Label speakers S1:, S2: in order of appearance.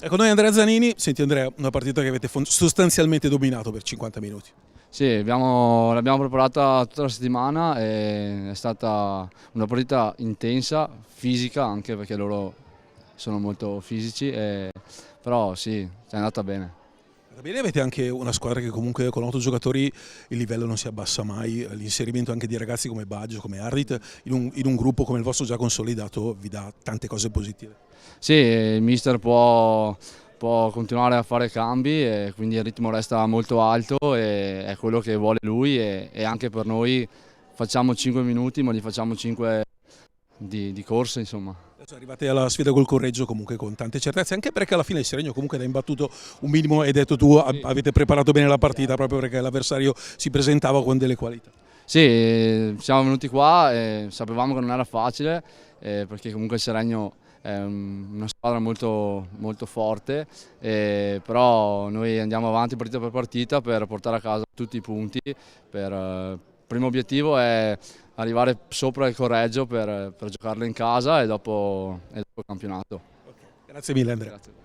S1: Con noi Andrea Zanini. Senti Andrea, una partita che avete sostanzialmente dominato per 50 minuti.
S2: Sì, l'abbiamo preparata tutta la settimana e è stata una partita intensa, fisica anche perché loro sono molto fisici, però sì, è andata bene.
S1: Va bene, avete anche una squadra che comunque con 8 giocatori il livello non si abbassa mai, l'inserimento anche di ragazzi come Baggio, come Ardit, in un gruppo come il vostro già consolidato vi dà tante cose positive.
S2: Sì, il mister può continuare a fare cambi e quindi il ritmo resta molto alto e è quello che vuole lui e anche per noi facciamo 5 minuti ma li facciamo 5 di corsa insomma.
S1: Adesso arrivate alla sfida col Correggio comunque con tante certezze, anche perché alla fine il Seregno comunque ha imbattuto un minimo, hai detto tu, avete preparato bene la partita proprio perché l'avversario si presentava con delle qualità.
S2: Sì, siamo venuti qua e sapevamo che non era facile perché comunque il Seregno è una squadra molto, molto forte, però noi andiamo avanti partita per partita per portare a casa tutti i punti. Il primo obiettivo è arrivare sopra il Correggio per giocarlo in casa e dopo il campionato.
S1: Grazie mille Andrea.
S2: Grazie.